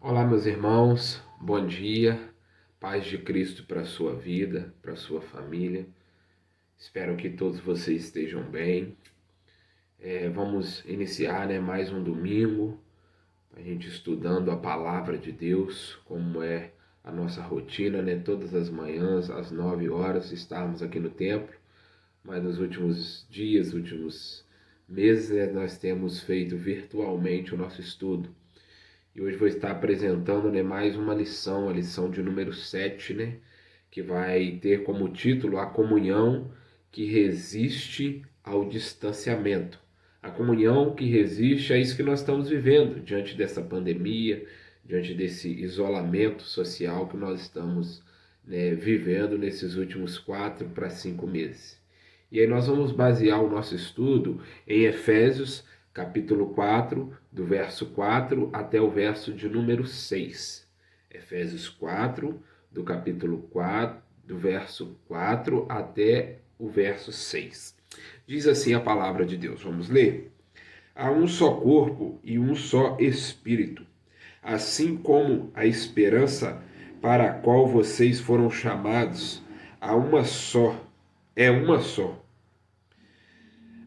Olá, meus irmãos, bom dia, paz de Cristo para a sua vida, para a sua família. Espero que todos vocês estejam bem. Vamos iniciar, mais um domingo, a gente estudando a palavra de Deus, como é a nossa rotina, todas as manhãs, às 9 horas, estarmos aqui no templo, mas nos últimos dias, últimos meses, nós temos feito virtualmente o nosso estudo. E hoje vou estar apresentando, mais uma lição, a lição de número 7, que vai ter como título A Comunhão que Resiste ao Distanciamento. A comunhão que resiste a isso que nós estamos vivendo, diante dessa pandemia, diante desse isolamento social que nós estamos vivendo nesses últimos 4 para 5 meses. E aí nós vamos basear o nosso estudo em Efésios, capítulo 4, do verso 4 até o verso de número 6. Efésios 4, do capítulo 4, do verso 4 até o verso 6. Diz assim a palavra de Deus, vamos ler? Há um só corpo e um só espírito, assim como a esperança para a qual vocês foram chamados é uma só.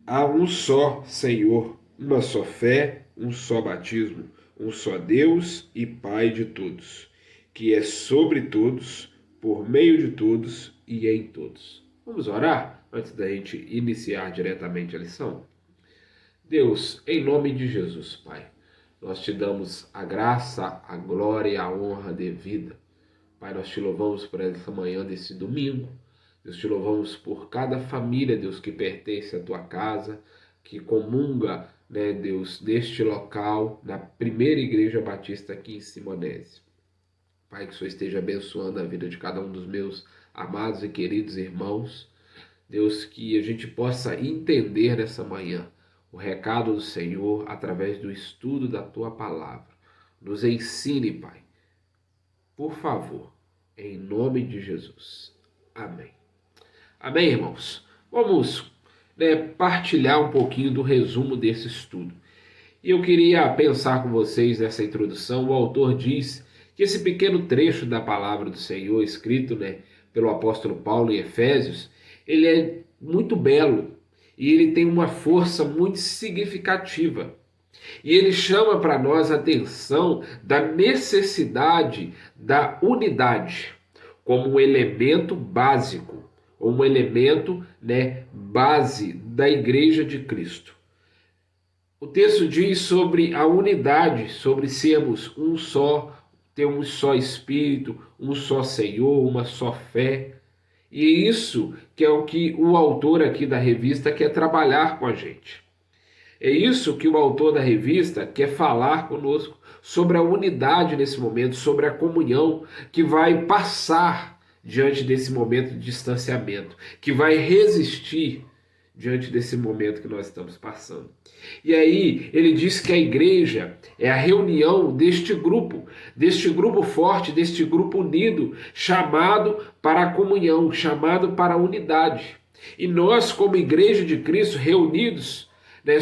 Há um só Senhor, uma só fé, um só batismo, um só Deus e Pai de todos, que é sobre todos, por meio de todos e em todos. Vamos orar antes da gente iniciar diretamente a lição? Deus, em nome de Jesus, Pai, nós te damos a graça, a glória e a honra devida. Pai, nós te louvamos por essa manhã desse domingo. Deus, te louvamos por cada família, Deus, que pertence à tua casa, que comunga, Deus, neste local, na primeira igreja batista aqui em Simonese. Pai, que o Senhor esteja abençoando a vida de cada um dos meus amados e queridos irmãos. Deus, que a gente possa entender nessa manhã o recado do Senhor através do estudo da tua palavra. Nos ensine, Pai, por favor, em nome de Jesus. Amém. Amém, irmãos? Vamos partilhar um pouquinho do resumo desse estudo. E eu queria pensar com vocês nessa introdução. O autor diz que esse pequeno trecho da palavra do Senhor, escrito pelo apóstolo Paulo em Efésios, ele é muito belo e ele tem uma força muito significativa. E ele chama para nós a atenção da necessidade da unidade como um elemento básico, um elemento base da Igreja de Cristo. O texto diz sobre a unidade, sobre sermos um só, ter um só Espírito, um só Senhor, uma só fé. E isso que é o que o autor aqui da revista quer trabalhar com a gente. É isso que o autor da revista quer falar conosco, sobre a unidade nesse momento, sobre a comunhão que vai passar diante desse momento de distanciamento, que vai resistir diante desse momento que nós estamos passando. E aí ele diz que a igreja é a reunião deste grupo forte, deste grupo unido, chamado para a comunhão, chamado para a unidade. E nós, como igreja de Cristo, reunidos,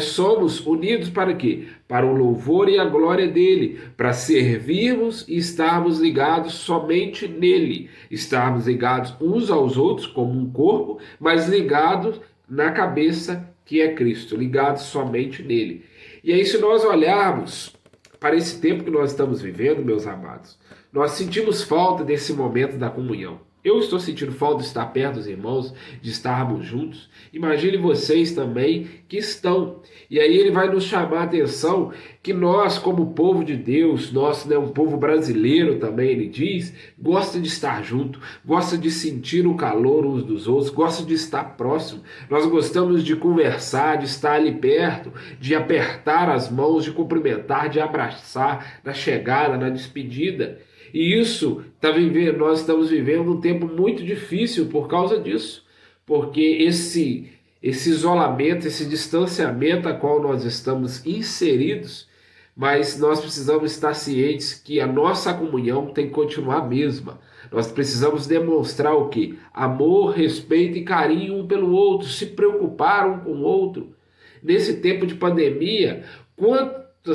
somos unidos para quê? Para o louvor e a glória dele, para servirmos e estarmos ligados somente nele, estarmos ligados uns aos outros como um corpo, mas ligados na cabeça que é Cristo, ligados somente nele. E aí, se nós olharmos para esse tempo que nós estamos vivendo, meus amados, nós sentimos falta desse momento da comunhão. Eu estou sentindo falta de estar perto dos irmãos, de estarmos juntos. Imagine vocês também que estão. E aí ele vai nos chamar a atenção que nós, como povo de Deus, nós, um povo brasileiro também, ele diz, gosta de estar junto, gosta de sentir o calor uns dos outros, gosta de estar próximo. Nós gostamos de conversar, de estar ali perto, de apertar as mãos, de cumprimentar, de abraçar na chegada, na despedida. E isso, nós estamos vivendo um tempo muito difícil por causa disso. Porque esse isolamento, esse distanciamento a qual nós estamos inseridos, mas nós precisamos estar cientes que a nossa comunhão tem que continuar a mesma. Nós precisamos demonstrar o quê? Amor, respeito e carinho um pelo outro, se preocupar um com o outro. Nesse tempo de pandemia,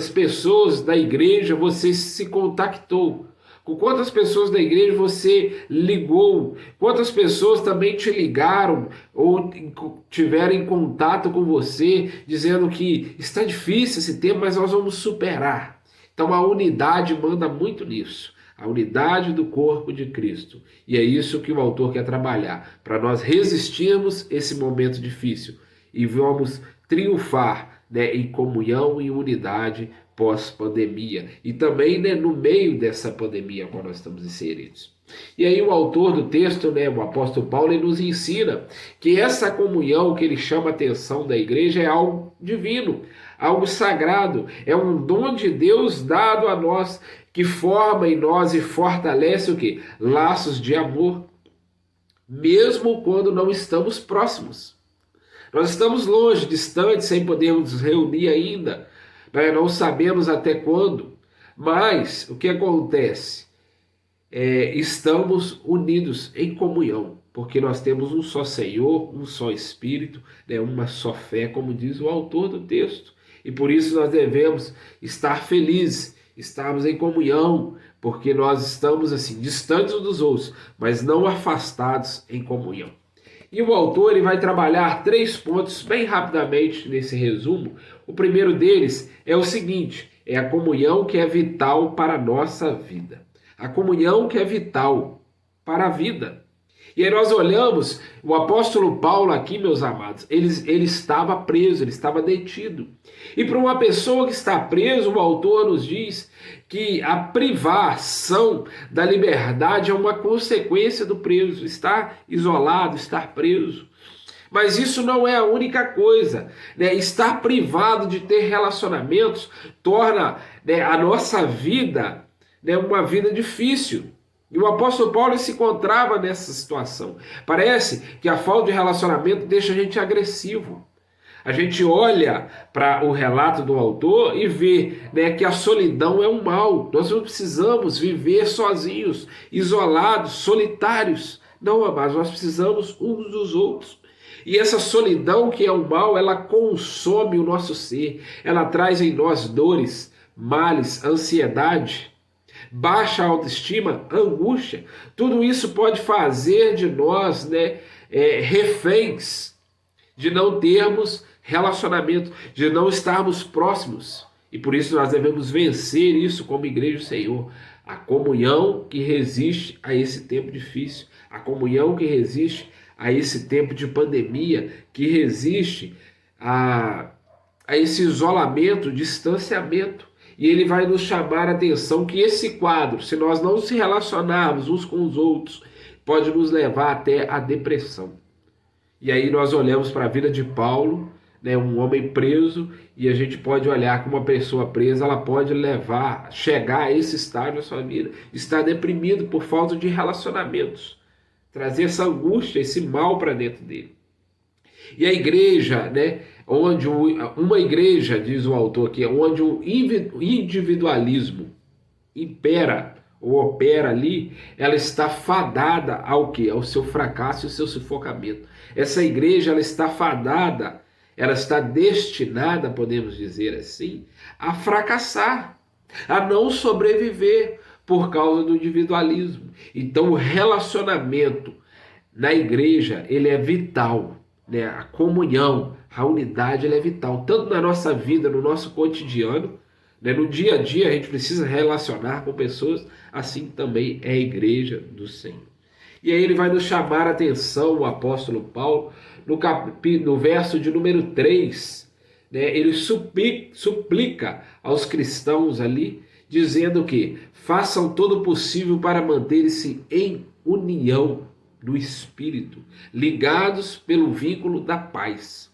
pessoas da igreja você se contactou? Com quantas pessoas da igreja você ligou? Quantas pessoas também te ligaram ou tiveram em contato com você, dizendo que está difícil esse tempo, mas nós vamos superar. Então a unidade manda muito nisso. A unidade do corpo de Cristo. E é isso que o autor quer trabalhar, para nós resistirmos esse momento difícil e vamos triunfar, né, em comunhão e unidade pós-pandemia. E também, né, no meio dessa pandemia qual nós estamos inseridos. E aí o autor do texto, né, o apóstolo Paulo, ele nos ensina que essa comunhão que ele chama a atenção da igreja é algo divino, algo sagrado, é um dom de Deus dado a nós, que forma em nós e fortalece o quê? Laços de amor, mesmo quando não estamos próximos. Nós estamos longe, distantes, sem podermos nos reunir ainda, né? Não sabemos até quando, mas o que acontece? Estamos unidos em comunhão, porque nós temos um só Senhor, um só Espírito, né? Uma só fé, como diz o autor do texto. E por isso nós devemos estar felizes, estarmos em comunhão, porque nós estamos assim, distantes uns dos outros, mas não afastados em comunhão. E o autor ele vai trabalhar 3 pontos bem rapidamente nesse resumo. O primeiro deles é o seguinte, é a comunhão que é vital para a nossa vida. A comunhão que é vital para a vida. E aí nós olhamos, o apóstolo Paulo aqui, meus amados, ele estava preso, ele estava detido. E para uma pessoa que está preso, o autor nos diz que a privação da liberdade é uma consequência do preso, estar isolado, estar preso. Mas isso não é a única coisa, né? Estar privado de ter relacionamentos torna, né, a nossa vida, né, uma vida difícil. E o apóstolo Paulo se encontrava nessa situação. Parece que a falta de relacionamento deixa a gente agressivo. A gente olha para o relato do autor e vê, né, que a solidão é um mal. Nós não precisamos viver sozinhos, isolados, solitários. Não, amados, nós precisamos uns dos outros. E essa solidão que é um mal, ela consome o nosso ser. Ela traz em nós dores, males, ansiedade, baixa autoestima, angústia. Tudo isso pode fazer de nós, né, reféns de não termos relacionamento, de não estarmos próximos. E por isso nós devemos vencer isso como igreja do Senhor. A comunhão que resiste a esse tempo difícil, a comunhão que resiste a esse tempo de pandemia, que resiste a esse isolamento, distanciamento. E ele vai nos chamar a atenção que esse quadro, se nós não se relacionarmos uns com os outros, pode nos levar até a depressão. E aí nós olhamos para a vida de Paulo, né, um homem preso, e a gente pode olhar que uma pessoa presa, ela pode chegar a esse estágio na sua vida, estar deprimido por falta de relacionamentos, trazer essa angústia, esse mal para dentro dele. E a igreja, né, uma igreja, diz o autor aqui, onde o individualismo impera ou opera ali, ela está fadada ao quê? Ao seu fracasso e ao seu sufocamento. Essa igreja, ela está fadada, ela está destinada, podemos dizer assim, a fracassar, a não sobreviver por causa do individualismo. Então o relacionamento na igreja, ele é vital. Né? A comunhão, a unidade, ela é vital, tanto na nossa vida, no nosso cotidiano, né? No dia a dia a gente precisa relacionar com pessoas, assim também é a igreja do Senhor. E aí ele vai nos chamar a atenção, o apóstolo Paulo, no verso de número 3, né? Ele suplica aos cristãos ali, dizendo que façam todo o possível para manter-se em união do Espírito, ligados pelo vínculo da paz.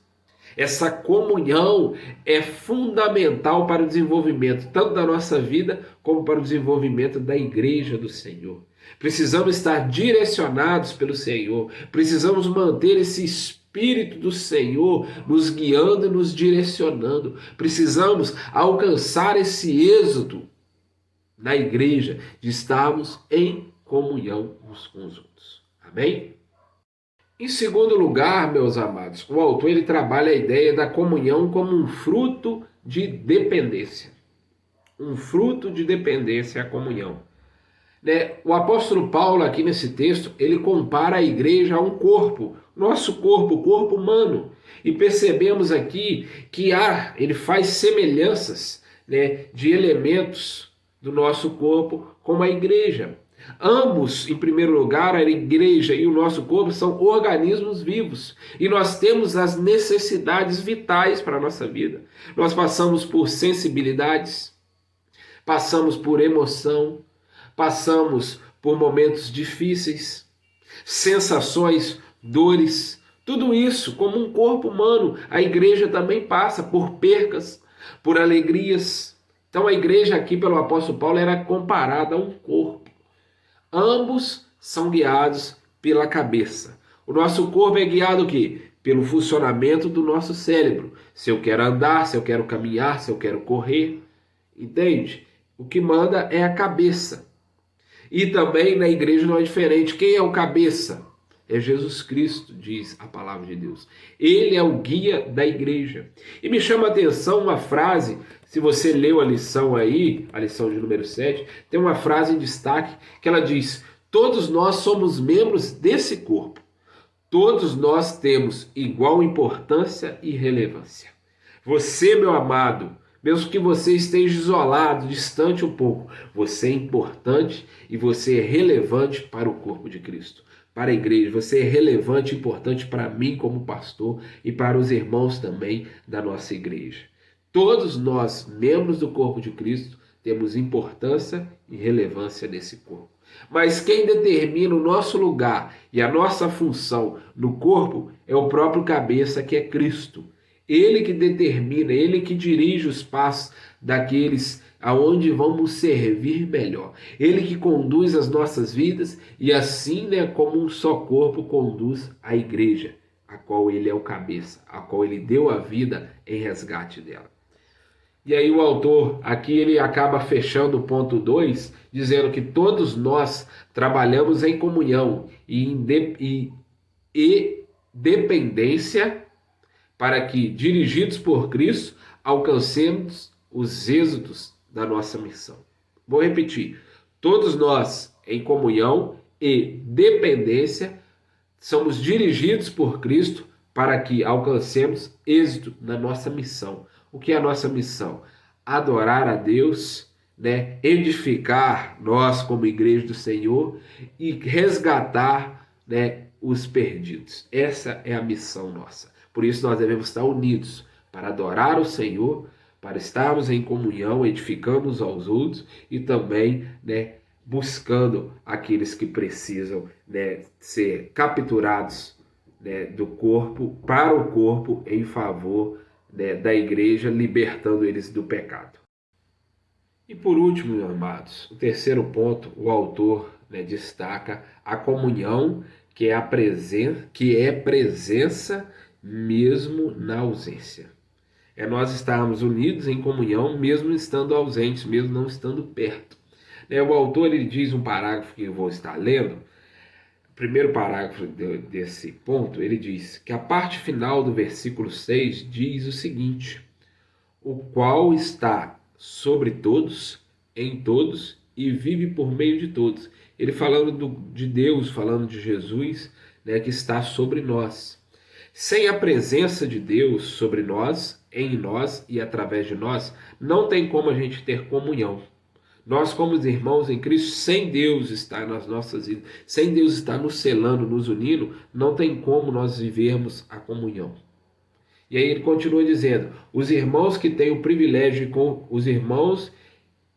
Essa comunhão é fundamental para o desenvolvimento tanto da nossa vida como para o desenvolvimento da igreja do Senhor. Precisamos estar direcionados pelo Senhor, precisamos manter esse Espírito do Senhor nos guiando e nos direcionando. Precisamos alcançar esse êxodo na igreja, de estarmos em comunhão uns com os outros. Amém? Em segundo lugar, meus amados, o autor ele trabalha a ideia da comunhão como um fruto de dependência. um fruto de dependência é a comunhão. Né? O apóstolo Paulo, aqui nesse texto, ele compara a igreja a um corpo, nosso corpo, o corpo humano. E percebemos aqui que ele faz semelhanças, né, de elementos do nosso corpo com a igreja. Ambos, em primeiro lugar, a igreja e o nosso corpo são organismos vivos. E nós temos as necessidades vitais para a nossa vida. Nós passamos por sensibilidades, passamos por emoção, passamos por momentos difíceis, sensações, dores, tudo isso como um corpo humano. A igreja também passa por percas, por alegrias. Então a igreja aqui pelo apóstolo Paulo era comparada a um corpo. Ambos são guiados pela cabeça. O nosso corpo é guiado o quê? Pelo funcionamento do nosso cérebro. Se eu quero andar, se eu quero caminhar, se eu quero correr. Entende? O que manda é a cabeça. E também na igreja não é diferente. Quem é o cabeça? É Jesus Cristo, diz a palavra de Deus. Ele é o guia da igreja. E me chama a atenção uma frase, se você leu a lição aí, a lição de número 7, tem uma frase em destaque que ela diz: todos nós somos membros desse corpo. Todos nós temos igual importância e relevância. Você, meu amado, mesmo que você esteja isolado, distante um pouco, você é importante e você é relevante para o corpo de Cristo, para a igreja. Você é relevante e importante para mim como pastor e para os irmãos também da nossa igreja. Todos nós, membros do corpo de Cristo, temos importância e relevância nesse corpo. Mas quem determina o nosso lugar e a nossa função no corpo é o próprio cabeça, que é Cristo. Ele que determina, ele que dirige os passos daqueles aonde vamos servir melhor. Ele que conduz as nossas vidas e assim, né, como um só corpo conduz a igreja, a qual ele é o cabeça, a qual ele deu a vida em resgate dela. E aí o autor aqui ele acaba fechando o ponto 2, dizendo que todos nós trabalhamos em comunhão e dependência para que, dirigidos por Cristo, alcancemos os êxitos da nossa missão. Vou repetir. Todos nós, em comunhão e dependência, somos dirigidos por Cristo para que alcancemos êxito na nossa missão. O que é a nossa missão? Adorar a Deus, né? Edificar nós como igreja do Senhor e resgatar, né, os perdidos. Essa é a missão nossa. Por isso nós devemos estar unidos para adorar o Senhor, para estarmos em comunhão, edificando uns aos outros e também, né, buscando aqueles que precisam, né, ser capturados, né, do corpo para o corpo em favor, né, da igreja, libertando eles do pecado. E por último, meus amados, o terceiro ponto, o autor, né, destaca a comunhão, que é presença mesmo na ausência. É nós estarmos unidos em comunhão, mesmo estando ausentes, mesmo não estando perto. O autor ele diz um parágrafo que eu vou estar lendo. O primeiro parágrafo desse ponto, ele diz que a parte final do versículo 6 diz o seguinte: o qual está sobre todos, em todos e vive por meio de todos. Ele falando de Deus, falando de Jesus, né, que está sobre nós. Sem a presença de Deus sobre nós, em nós e através de nós, não tem como a gente ter comunhão. Nós, como irmãos em Cristo, sem Deus estar nas nossas vidas, sem Deus estar nos selando, nos unindo, não tem como nós vivermos a comunhão. E aí ele continua dizendo: os irmãos que têm o privilégio, os irmãos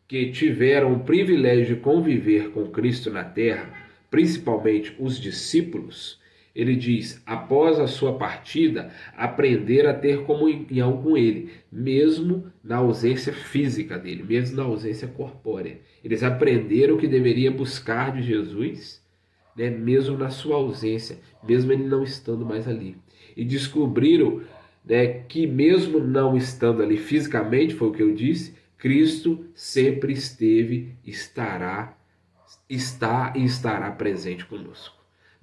que tiveram o privilégio de conviver com Cristo na terra, principalmente os discípulos, ele diz, após a sua partida, aprender a ter comunhão com ele, mesmo na ausência física dele, mesmo na ausência corpórea. Eles aprenderam que deveria buscar de Jesus, né, mesmo na sua ausência, mesmo ele não estando mais ali. E descobriram, né, que mesmo não estando ali fisicamente, foi o que eu disse, Cristo sempre está e estará presente conosco.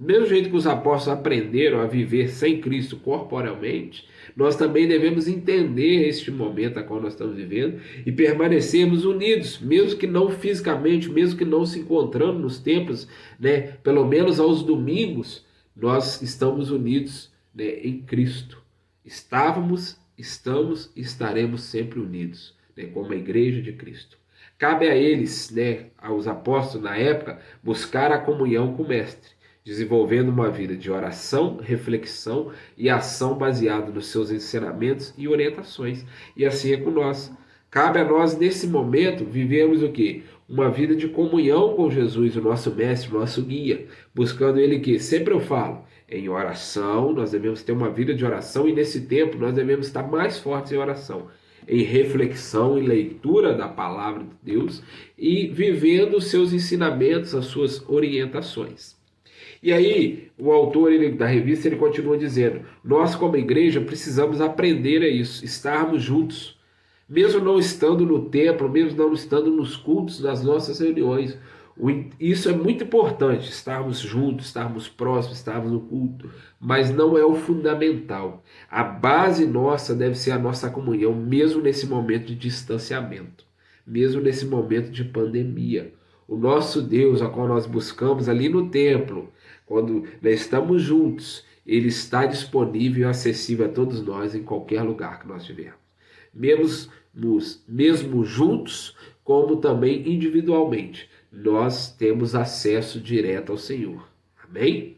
Do mesmo jeito que os apóstolos aprenderam a viver sem Cristo corporalmente, nós também devemos entender este momento a qual nós estamos vivendo e permanecermos unidos, mesmo que não fisicamente, mesmo que não se encontrando nos templos, né, pelo menos aos domingos, nós estamos unidos, né, em Cristo. Estávamos, estamos e estaremos sempre unidos, né, como a igreja de Cristo. Cabe a eles, né, aos apóstolos na época, buscar a comunhão com o Mestre, desenvolvendo uma vida de oração, reflexão e ação baseada nos seus ensinamentos e orientações. E assim é com nós. Cabe a nós, nesse momento, vivermos o quê? Uma vida de comunhão com Jesus, o nosso mestre, o nosso guia, buscando ele que, sempre eu falo, em oração, nós devemos ter uma vida de oração e nesse tempo nós devemos estar mais fortes em oração, em reflexão e leitura da palavra de Deus e vivendo os seus ensinamentos, as suas orientações. E aí, o autor da revista ele continua dizendo: nós, como igreja, precisamos aprender a isso, estarmos juntos, mesmo não estando no templo, mesmo não estando nos cultos, nas nossas reuniões. Isso é muito importante, estarmos juntos, estarmos próximos, estarmos no culto, mas não é o fundamental. A base nossa deve ser a nossa comunhão, mesmo nesse momento de distanciamento, mesmo nesse momento de pandemia. O nosso Deus, a qual nós buscamos ali no templo, quando nós estamos juntos, ele está disponível e acessível a todos nós em qualquer lugar que nós estivermos. Mesmo juntos, como também individualmente, nós temos acesso direto ao Senhor. Amém?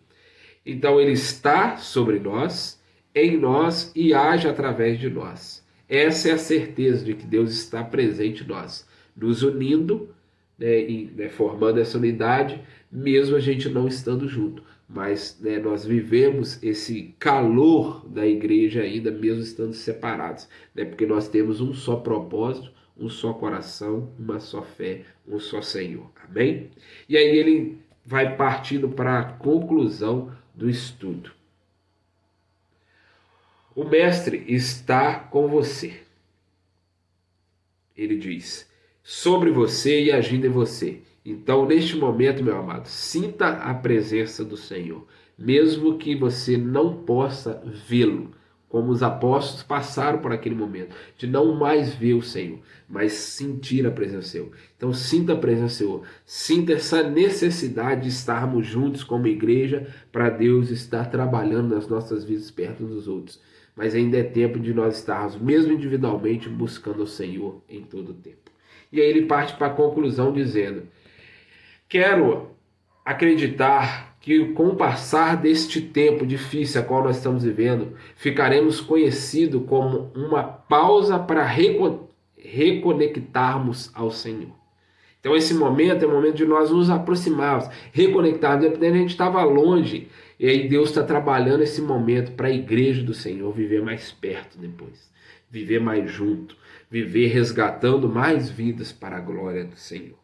Então ele está sobre nós, em nós e age através de nós. Essa é a certeza de que Deus está presente em nós, nos unindo, né, formando essa unidade, mesmo a gente não estando junto. Mas, né, nós vivemos esse calor da igreja ainda, mesmo estando separados, né, porque nós temos um só propósito, um só coração, uma só fé, um só Senhor. Amém? E aí ele vai partindo para a conclusão do estudo. O Mestre está com você. Ele diz: sobre você e agindo em você. Então, neste momento, meu amado, sinta a presença do Senhor, mesmo que você não possa vê-lo, como os apóstolos passaram por aquele momento, de não mais ver o Senhor, mas sentir a presença do Senhor. Então, sinta a presença do Senhor, sinta essa necessidade de estarmos juntos como igreja, para Deus estar trabalhando nas nossas vidas perto dos outros. Mas ainda é tempo de nós estarmos, mesmo individualmente, buscando o Senhor em todo o tempo. E aí ele parte para a conclusão dizendo: quero acreditar que com o passar deste tempo difícil a qual nós estamos vivendo, ficaremos conhecidos como uma pausa para reconectarmos ao Senhor. Então esse momento é o momento de nós nos aproximarmos, reconectarmos, a gente estava longe, e aí Deus está trabalhando esse momento para a igreja do Senhor viver mais perto depois, viver mais junto, viver resgatando mais vidas para a glória do Senhor.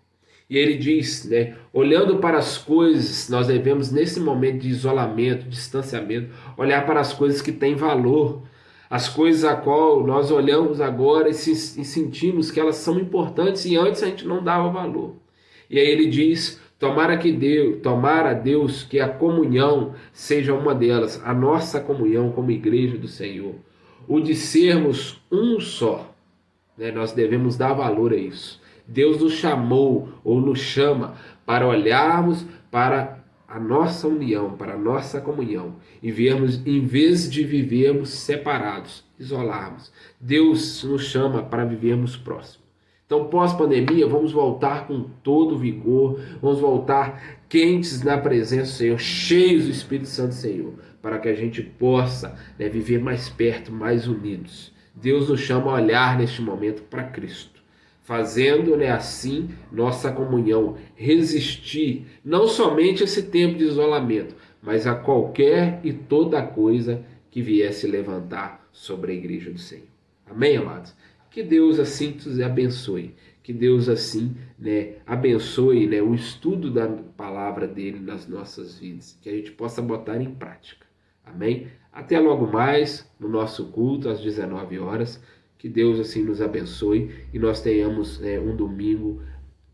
E ele diz, né, olhando para as coisas, nós devemos nesse momento de isolamento, distanciamento, olhar para as coisas que têm valor, as coisas a qual nós olhamos agora e sentimos que elas são importantes e antes a gente não dava valor. E aí ele diz: tomara a Deus que a comunhão seja uma delas, a nossa comunhão como igreja do Senhor, o de sermos um só, né? Nós devemos dar valor a isso. Deus nos chamou ou nos chama para olharmos para a nossa união, para a nossa comunhão e vermos, em vez de vivermos separados, isolarmos. Deus nos chama para vivermos próximos. Então, pós-pandemia, vamos voltar com todo vigor, vamos voltar quentes na presença do Senhor, cheios do Espírito Santo do Senhor, para que a gente possa, né, viver mais perto, mais unidos. Deus nos chama a olhar neste momento para Cristo, fazendo, né, assim nossa comunhão resistir não somente a esse tempo de isolamento, mas a qualquer e toda coisa que viesse levantar sobre a igreja do Senhor. Amém, amados? Que Deus assim nos abençoe, que Deus assim, né, abençoe, né, o estudo da palavra dele nas nossas vidas, que a gente possa botar em prática. Amém? Até logo mais no nosso culto às 19 horas. Que Deus assim nos abençoe e nós tenhamos, né, um domingo,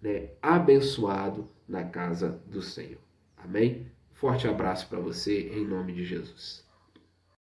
né, abençoado na casa do Senhor. Amém? Forte abraço para você, em nome de Jesus.